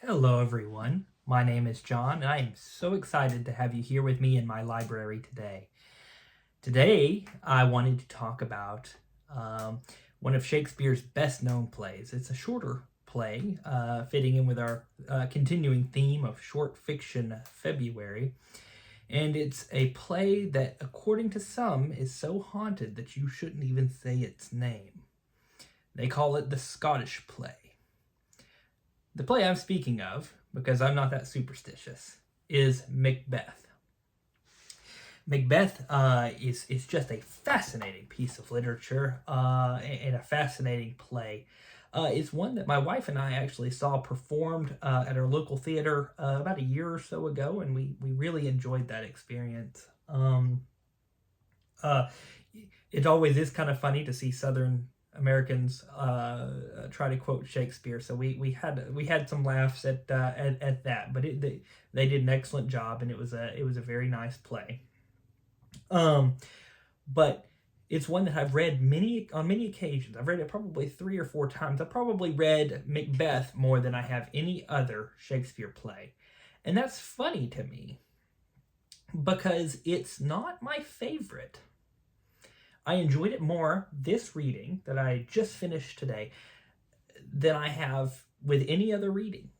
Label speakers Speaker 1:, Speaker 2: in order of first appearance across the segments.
Speaker 1: Hello, everyone. My name is John, and I am so excited to have you here with me in my library today. Today, I wanted to talk about one of Shakespeare's best known plays. It's a shorter play, fitting in with our continuing theme of short fiction February. And it's a play that, according to some, is so haunted that you shouldn't even say its name. They call it the Scottish play. The play I'm speaking of, because I'm not that superstitious, is Macbeth. Macbeth is just a fascinating piece of literature and a fascinating play. It's one that my wife and I actually saw performed at our local theater about a year or so ago, and we really enjoyed that experience. Uh, it always is kind of funny to see Southern Americans try to quote Shakespeare, so we had some laughs at that, but they did an excellent job, and it was a very nice play. Um, but it's one that I've read on many occasions. I've read it probably 3 or 4 times. I've probably read Macbeth more than I have any other Shakespeare play, and that's funny to me because it's not my favorite. I enjoyed it more this reading that I just finished today than I have with any other reading.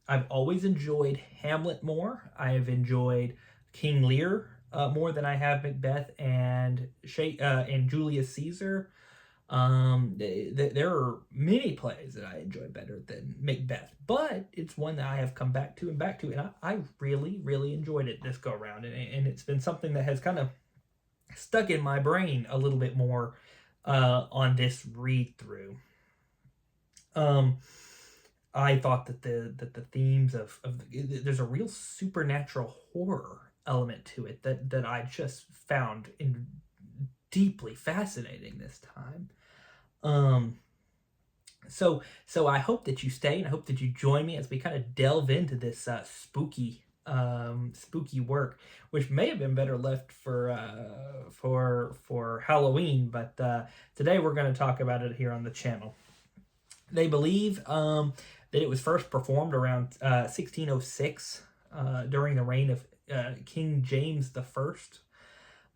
Speaker 1: I've always enjoyed Hamlet more. I have enjoyed King Lear more than I have Macbeth and Julius Caesar. There are many plays that I enjoy better than Macbeth, but it's one that I have come back to, and I really, really enjoyed it this go around, and it's been something that has kind of stuck in my brain a little bit more on this read through. I thought that the themes of there's a real supernatural horror element to it that I just found deeply fascinating this time. Um, so I hope that you stay, and I hope that you join me as we kind of delve into this spooky work, which may have been better left for Halloween, but today we're going to talk about it here on the channel. They believe that it was first performed around 1606 during the reign of King James the First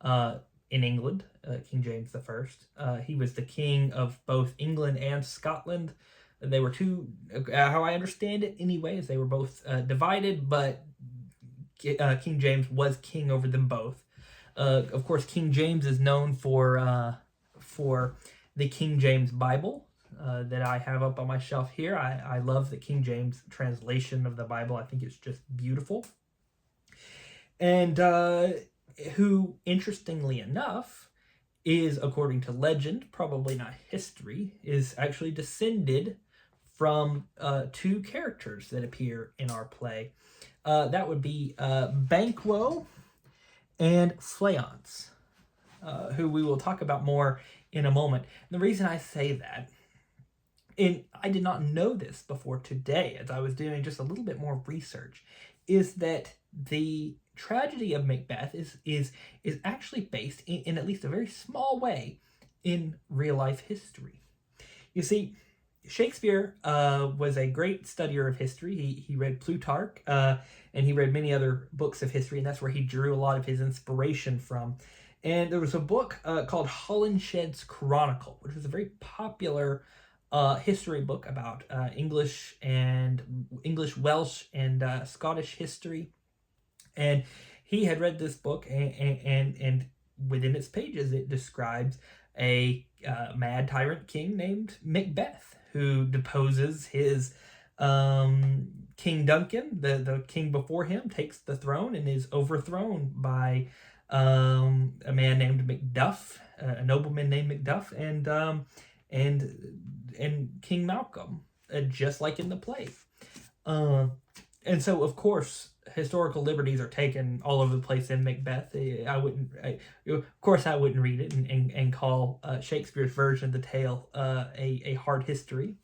Speaker 1: in England. King James the First. He was the king of both England and Scotland. They were two, how I understand it, anyways. They were both divided, but King James was king over them both. Of course, King James is known for the King James Bible that I have up on my shelf here. I love the King James translation of the Bible. I think it's just beautiful. And who, interestingly enough, is, according to legend, probably not history, is actually descended from 2 characters that appear in our play. That would be Banquo and Fleance, who we will talk about more in a moment. And the reason I say that, and I did not know this before today as I was doing just a little bit more research, is that the tragedy of Macbeth is actually based in at least a very small way in real life history. You see, Shakespeare was a great studier of history. He read Plutarch and he read many other books of history, and that's where he drew a lot of his inspiration from. And there was a book called Holinshed's Chronicle, which was a very popular history book about English, Welsh, and Scottish history. And he had read this book, and within its pages, it describes a mad tyrant king named Macbeth who deposes his King Duncan, the king before him, takes the throne and is overthrown by a man named Macduff, a nobleman named Macduff, and King Malcolm, just like in the play. And so, of course, historical liberties are taken all over the place in Macbeth. Of course, I wouldn't read it and call Shakespeare's version of the tale a hard history.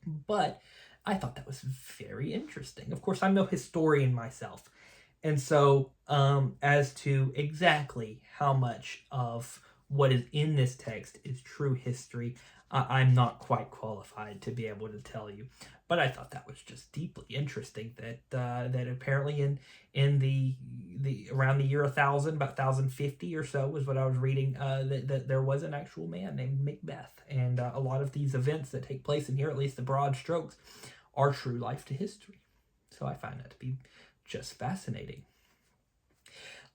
Speaker 1: But I thought that was very interesting. Of course, I'm no historian myself. And so, as to exactly how much of what is in this text is true history, I'm not quite qualified to be able to tell you. But I thought that was just deeply interesting that apparently in the around the year 1000, about 1050 or so was what I was reading, that there was an actual man named Macbeth, and a lot of these events that take place in here, at least the broad strokes, are true life to history. So I find that to be just fascinating.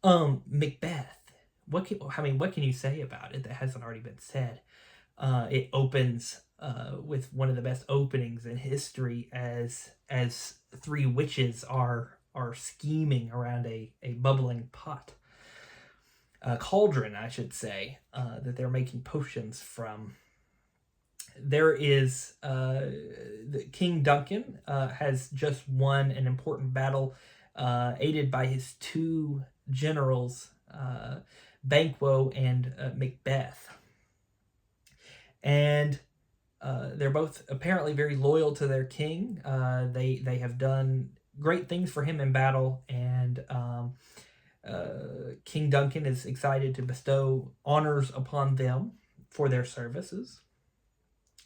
Speaker 1: Macbeth. What can you say about it that hasn't already been said? It opens with one of the best openings in history as three witches are scheming around a bubbling pot, a cauldron, I should say, that they're making potions from. There is King Duncan has just won an important battle, aided by his two generals, Banquo and Macbeth. And they're both apparently very loyal to their king. They have done great things for him in battle, and King Duncan is excited to bestow honors upon them for their services.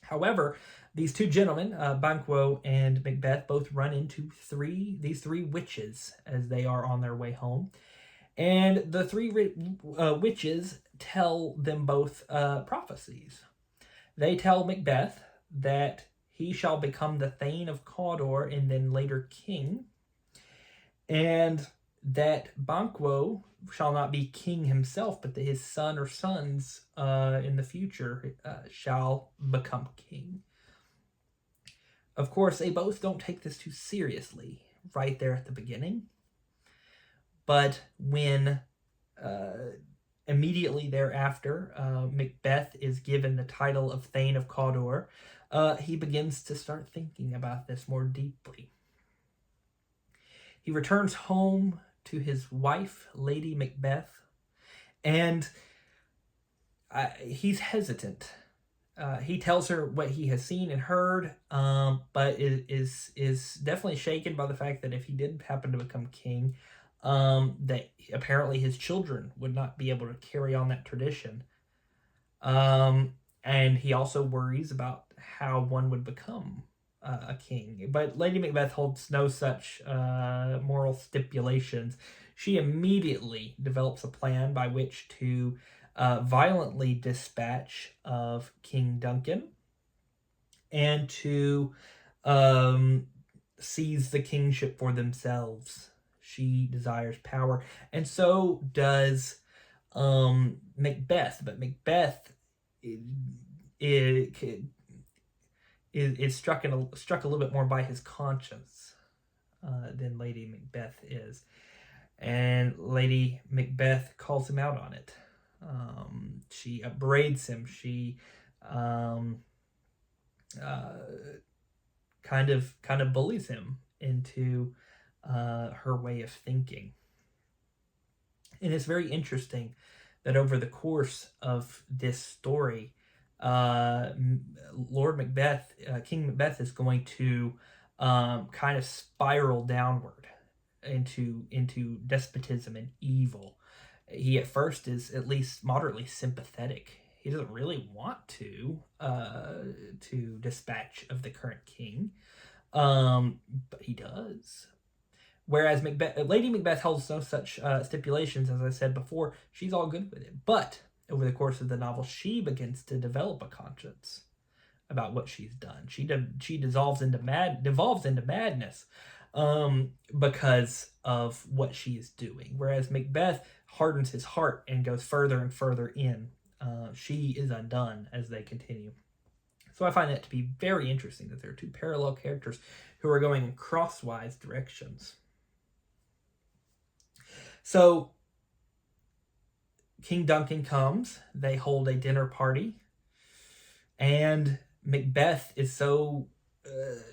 Speaker 1: However, these two gentlemen, Banquo and Macbeth, both run into these three witches as they are on their way home. And the three witches tell them both prophecies. They tell Macbeth that he shall become the Thane of Cawdor and then later king, and that Banquo shall not be king himself, but that his son or sons in the future shall become king. Of course, they both don't take this too seriously right there at the beginning. But when immediately thereafter Macbeth is given the title of Thane of Cawdor, he begins to start thinking about this more deeply. He returns home to his wife, Lady Macbeth, and he's hesitant. He tells her what he has seen and heard, but is definitely shaken by the fact that if he did happen to become king, that apparently his children would not be able to carry on that tradition. And he also worries about how one would become a king. But Lady Macbeth holds no such moral stipulations. She immediately develops a plan by which to violently dispatch of King Duncan and to seize the kingship for themselves. She desires power, and so does Macbeth. But Macbeth is struck a little bit more by his conscience than Lady Macbeth is, and Lady Macbeth calls him out on it. She upbraids him. She kind of bullies him into her way of thinking. And it's very interesting that over the course of this story, Lord Macbeth, King Macbeth, is going to kind of spiral downward into despotism and evil. He at first is at least moderately sympathetic. He doesn't really want to dispatch of the current king, but he does. Whereas Lady Macbeth holds no such stipulations, as I said before. She's all good with it. But over the course of the novel, she begins to develop a conscience about what she's done. She devolves into madness because of what she is doing. Whereas Macbeth hardens his heart and goes further and further in. She is undone as they continue. So I find that to be very interesting that there are two parallel characters who are going in crosswise directions. So King Duncan comes, they hold a dinner party, and Macbeth is so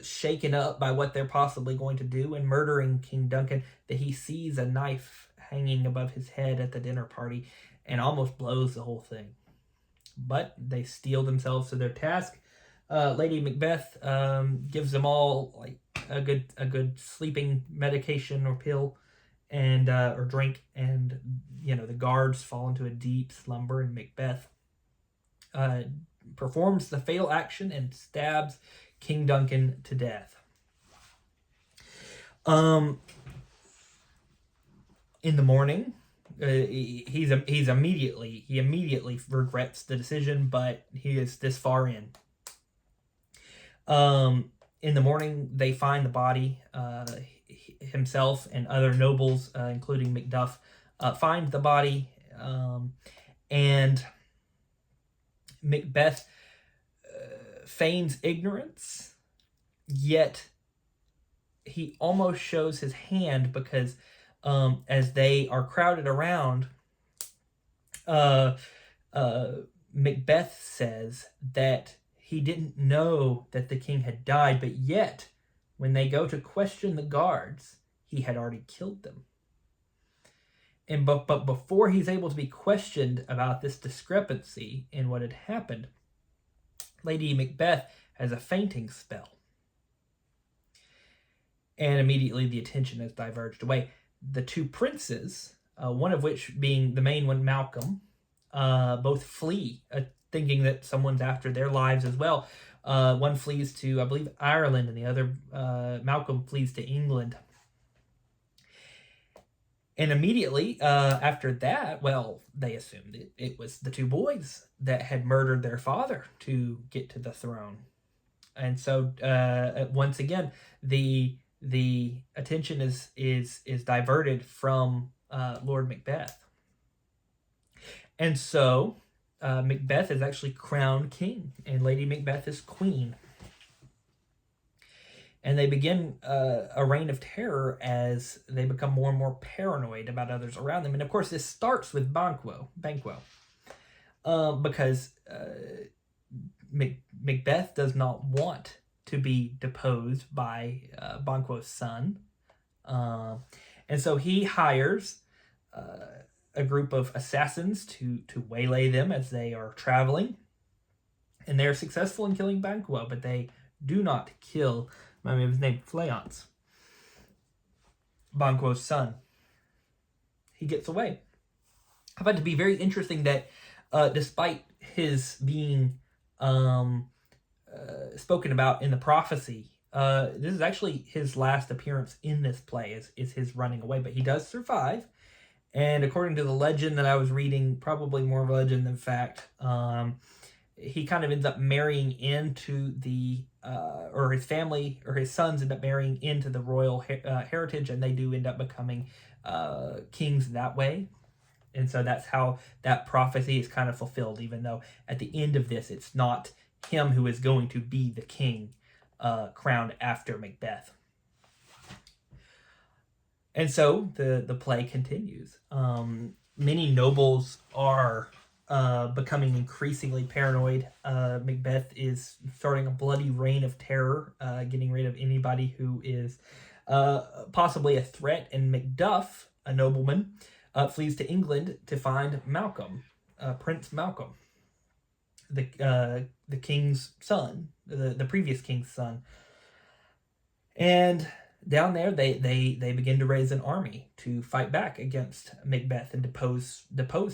Speaker 1: shaken up by what they're possibly going to do in murdering King Duncan that he sees a knife hanging above his head at the dinner party and almost blows the whole thing. But they steel themselves to their task. Lady Macbeth gives them all like a good sleeping medication or pill and or drink, and the guards fall into a deep slumber, and Macbeth performs the fatal action and stabs King Duncan to death. In the morning, he immediately regrets the decision, but he is this far in. In the morning, they find the body. Himself and other nobles, including Macduff, find the body, and Macbeth feigns ignorance, yet he almost shows his hand because as they are crowded around, Macbeth says that he didn't know that the king had died, but yet when they go to question the guards, he had already killed them. And but before he's able to be questioned about this discrepancy in what had happened, Lady Macbeth has a fainting spell. And immediately the attention is diverged away. The two princes, one of which being the main one, Malcolm, both flee, thinking that someone's after their lives as well. One flees to, I believe, Ireland, and the other, Malcolm, flees to England. And immediately after that, well, they assumed it was the two boys that had murdered their father to get to the throne. And so once again, the attention is diverted from Lord Macbeth. And so Macbeth is actually crowned king, and Lady Macbeth is queen. And they begin a reign of terror as they become more and more paranoid about others around them. And of course, this starts with Banquo, because Macbeth does not want to be deposed by Banquo's son. And so he hires a group of assassins to waylay them as they are traveling. And they're successful in killing Banquo, but they do not kill, his name, Fleance, Banquo's son. He gets away. I find it to be very interesting that despite his being spoken about in the prophecy, this is actually his last appearance in this play, is his running away. But he does survive. And according to the legend that I was reading, probably more of a legend than fact, he kind of ends up marrying into or his family, or his sons end up marrying into the royal heritage, and they do end up becoming kings that way. And so that's how that prophecy is kind of fulfilled, even though at the end of this, it's not him who is going to be the king crowned after Macbeth. And so the play continues. Many nobles are becoming increasingly paranoid. Macbeth is starting a bloody reign of terror, getting rid of anybody who is possibly a threat. And Macduff, a nobleman, flees to England to find Malcolm, Prince Malcolm, the king's son, the previous king's son. And down there, they begin to raise an army to fight back against Macbeth and depose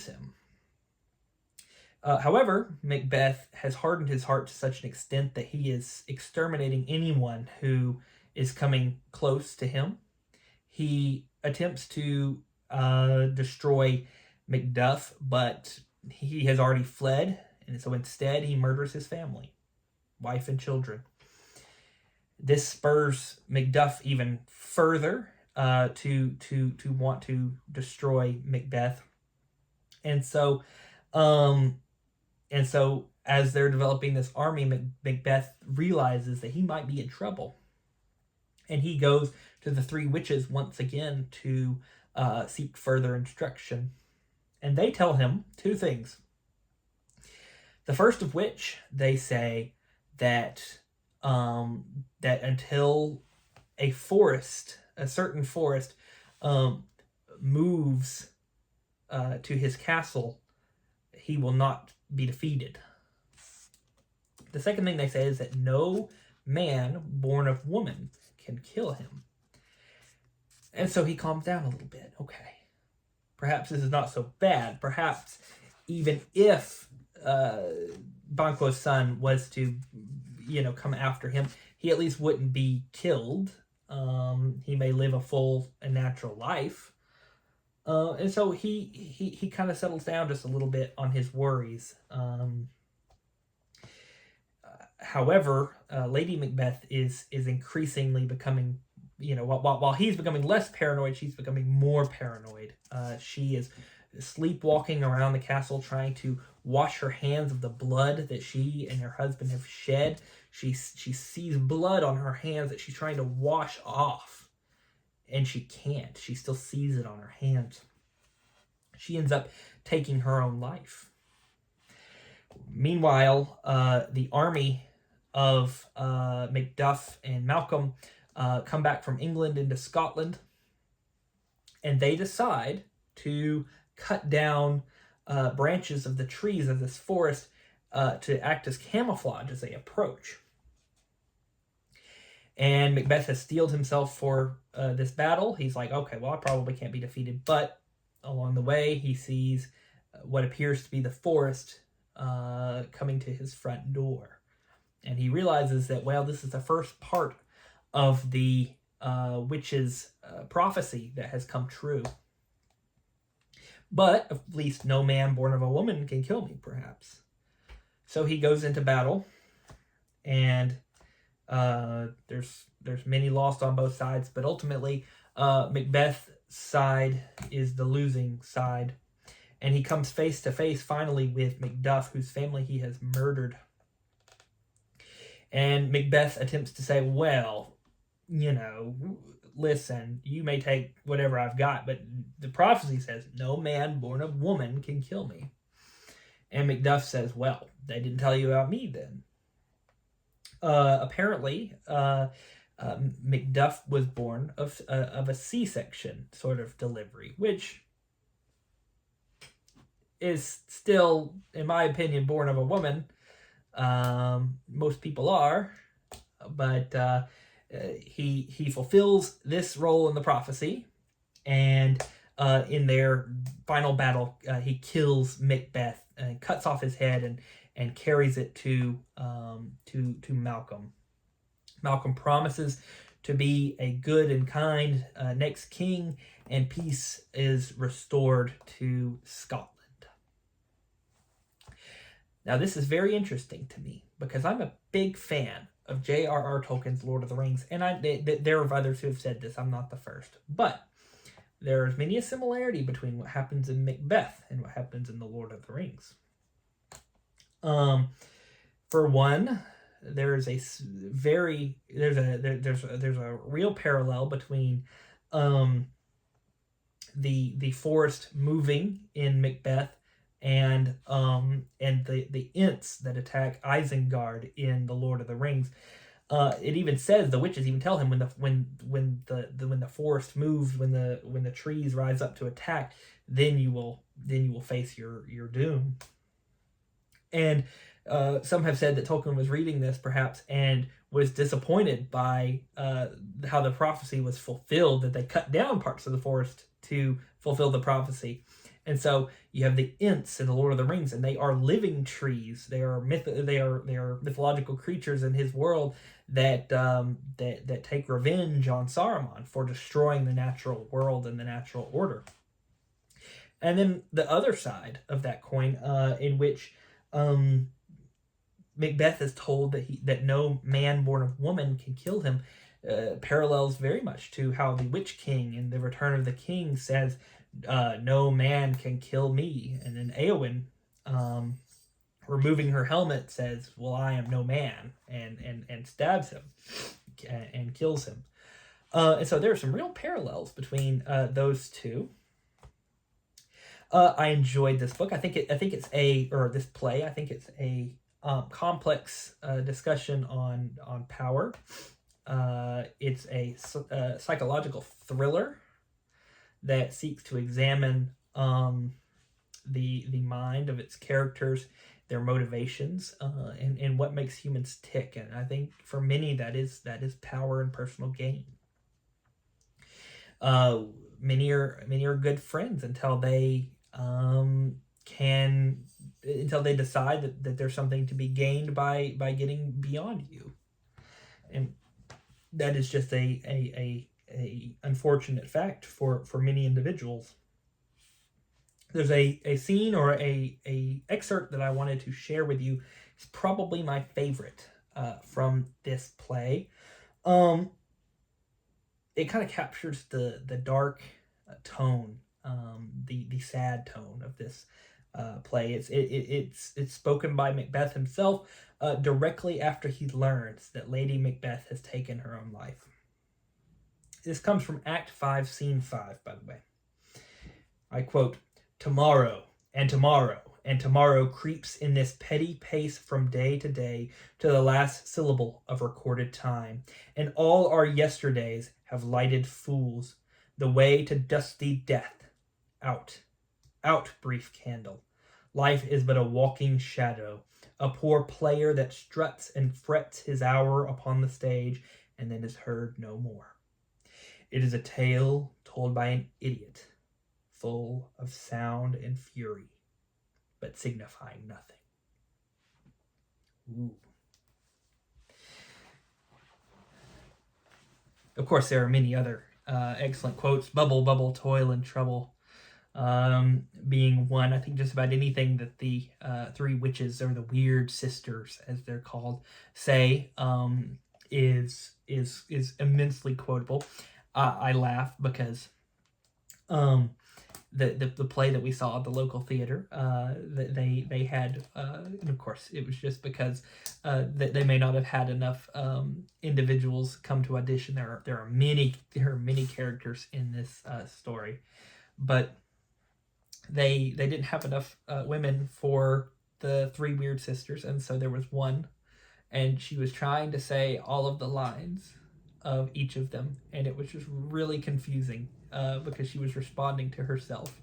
Speaker 1: him. However, Macbeth has hardened his heart to such an extent that he is exterminating anyone who is coming close to him. He attempts to destroy Macduff, but he has already fled, and so instead he murders his family, wife and children. This spurs Macduff even further to want to destroy Macbeth, and so as they're developing this army, Macbeth realizes that he might be in trouble, and he goes to the three witches once again to seek further instruction, and they tell him two things. The first of which, they say that until a certain forest, moves to his castle, he will not be defeated. The second thing they say is that no man born of woman can kill him. And so he calms down a little bit. Okay, perhaps this is not so bad. Perhaps even if Banquo's son was to come after him, he at least wouldn't be killed. he may live a full and natural life. And so he kind of settles down just a little bit on his worries. However, Lady Macbeth is increasingly becoming, while he's becoming less paranoid, she's becoming more paranoid. She is sleepwalking around the castle, trying to wash her hands of the blood that she and her husband have shed. She sees blood on her hands that she's trying to wash off, and she can't. She still sees it on her hands. She ends up taking her own life. Meanwhile, the army of Macduff and Malcolm come back from England into Scotland, and they decide to cut down branches of the trees of this forest to act as camouflage as they approach. And Macbeth has steeled himself for this battle. He's like, okay, well, I probably can't be defeated. But along the way, he sees what appears to be the forest coming to his front door. And he realizes that, well, this is the first part of the witch's prophecy that has come true. But at least no man born of a woman can kill me, perhaps. So he goes into battle, and there's many lost on both sides, but ultimately Macbeth's side is the losing side, and he comes face to face finally with Macduff, whose family he has murdered. And Macbeth attempts to say, well, listen, you may take whatever I've got, but the prophecy says no man born of woman can kill me. And Macduff says, well, they didn't tell you about me then. Apparently, Macduff was born of a C-section sort of delivery, which is still, in my opinion, born of a woman. Most people are, but he fulfills this role in the prophecy, and in their final battle, he kills Macbeth and cuts off his head and carries it to Malcolm. Malcolm promises to be a good and kind next king, and peace is restored to Scotland. Now, this is very interesting to me because I'm a big fan of J.R.R. Tolkien's Lord of the Rings, and there are others who have said this. I'm not the first, but there's many a similarity between what happens in Macbeth and what happens in the Lord of the Rings. For one, there's a real parallel between the forest moving in Macbeth and the Ents that attack Isengard in the Lord of the Rings. It even says, the witches even tell him when the forest moves, when the trees rise up to attack, then you will face your doom. And some have said that Tolkien was reading this perhaps and was disappointed by how the prophecy was fulfilled, that they cut down parts of the forest to fulfill the prophecy. And so you have the Ents in the Lord of the Rings, and they are living trees. They are mythological creatures in his world that take revenge on Saruman for destroying the natural world and the natural order. And then the other side of that coin, in which Macbeth is told that no man born of woman can kill him, parallels very much to how the Witch King in The Return of the King says, no man can kill me. And then Éowyn, removing her helmet, says, well, I am no man, and stabs him and kills him. And so there are some real parallels between those two. I enjoyed this book. I think it's this play. I think it's a complex discussion on power. It's a psychological thriller that seeks to examine the mind of its characters, their motivations, and what makes humans tick. And I think for many that is power and personal gain. Many are good friends until they decide that there's something to be gained by getting beyond you, and that is just a a unfortunate fact for many individuals. There's a scene or a excerpt that I wanted to share with you. It's probably my favorite from this play. It kind of captures the dark tone, the sad tone of this play. It's spoken by Macbeth himself directly after he learns that Lady Macbeth has taken her own life. This comes from Act 5, Scene 5, by the way. I quote, "Tomorrow, and tomorrow, and tomorrow creeps in this petty pace from day to day to the last syllable of recorded time, and all our yesterdays have lighted fools the way to dusty death. Out, out, brief candle. Life is but a walking shadow, a poor player that struts and frets his hour upon the stage and then is heard no more. It is a tale told by an idiot, full of sound and fury, but signifying nothing." Ooh. Of course, there are many other excellent quotes. "Bubble, bubble, toil and trouble," being one. I think just about anything that the three witches, or the weird sisters, as they're called, say is immensely quotable. I laugh because the play that we saw at the local theater, they had, and of course it was just because they may not have had enough individuals come to audition. There are many characters in this story, but they didn't have enough women for the three weird sisters, and so there was one, and she was trying to say all of the lines of each of them, and it was just really confusing because she was responding to herself,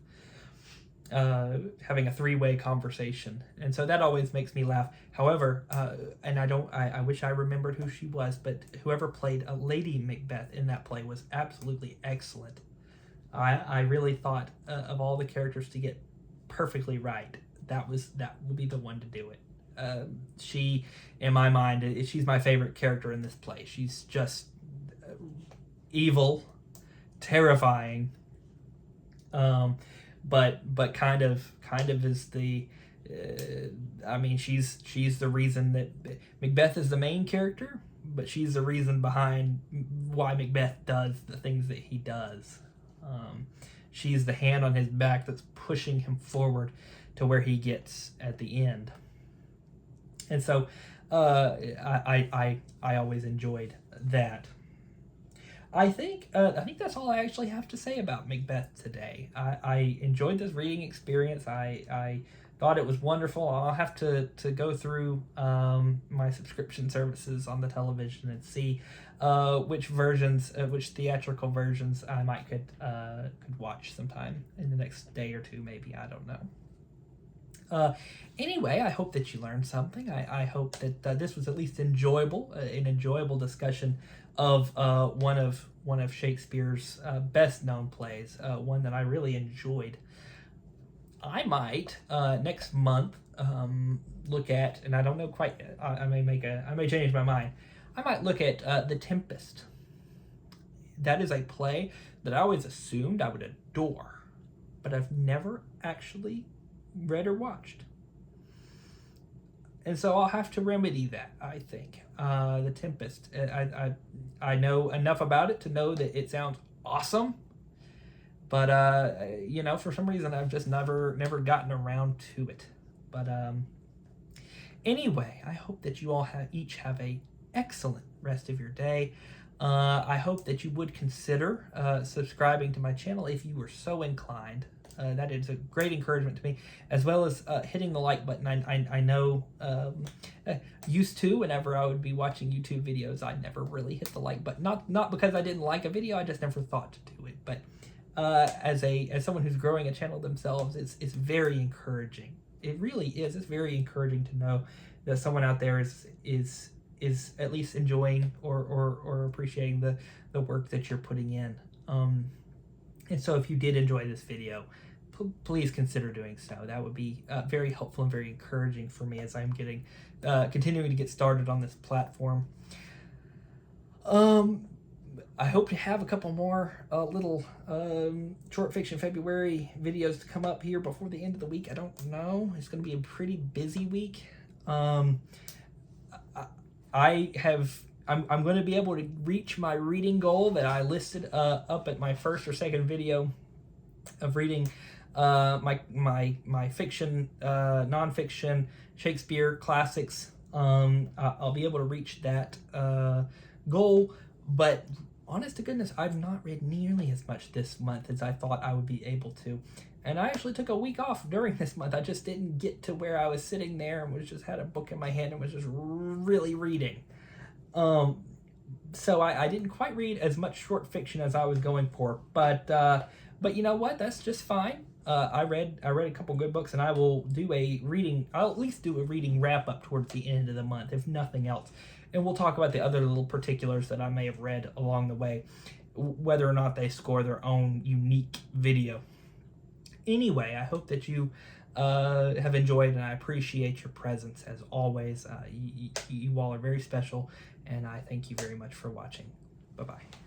Speaker 1: having a three-way conversation, and so that always makes me laugh. However, and I wish I remembered who she was, but whoever played Lady Macbeth in that play was absolutely excellent. I really thought of all the characters to get perfectly right, that would be the one to do it. She, in my mind, she's my favorite character in this play. She's just evil, terrifying, but kind of is the. I mean, she's the reason that Macbeth is the main character, but she's the reason behind why Macbeth does the things that he does. She's the hand on his back that's pushing him forward to where he gets at the end. And so I always enjoyed that. I think that's all I actually have to say about Macbeth today. I enjoyed this reading experience. I thought it was wonderful. I'll have to go through my subscription services on the television and see which theatrical versions I might could watch sometime in the next day or two, maybe. I don't know. Anyway, I hope that you learned something. I hope that this was at least enjoyable, an enjoyable discussion of one of Shakespeare's best known plays, one that I really enjoyed. I might next month look at, and I don't know quite. I may change my mind. I might look at The Tempest. That is a play that I always assumed I would adore, but I've never actually read or watched. And so I'll have to remedy that, I think. The Tempest. I know enough about it to know that it sounds awesome, but for some reason I've just never gotten around to it. But anyway, I hope that you all each have a excellent rest of your day. I hope that you would consider subscribing to my channel if you were so inclined. That is a great encouragement to me, as well as hitting the like button. I know used to, whenever I would be watching YouTube videos, I never really hit the like button. Not because I didn't like a video, I just never thought to do it. But as someone who's growing a channel themselves, it's very encouraging. It really is. It's very encouraging to know that someone out there is at least enjoying or appreciating the work that you're putting in. And so if you did enjoy this video, please consider doing so. That would be very helpful and very encouraging for me as I'm continuing to get started on this platform. I hope to have a couple more little short fiction February videos to come up here before the end of the week. I don't know. It's going to be a pretty busy week. I'm going to be able to reach my reading goal that I listed up at my first or second video of reading my fiction, nonfiction, Shakespeare classics. I'll be able to reach that goal, but honest to goodness, I've not read nearly as much this month as I thought I would be able to. And I actually took a week off during this month. I just didn't get to where I was sitting there and was just had a book in my hand and was just really reading. So I didn't quite read as much short fiction as I was going for, but you know what? That's just fine. I read a couple good books, and I will do a reading. I'll at least do a reading wrap up towards the end of the month, if nothing else. And we'll talk about the other little particulars that I may have read along the way, whether or not they score their own unique video. Anyway, I hope that you have enjoyed, and I appreciate your presence as always. You all are very special, and I thank you very much for watching. Bye-bye.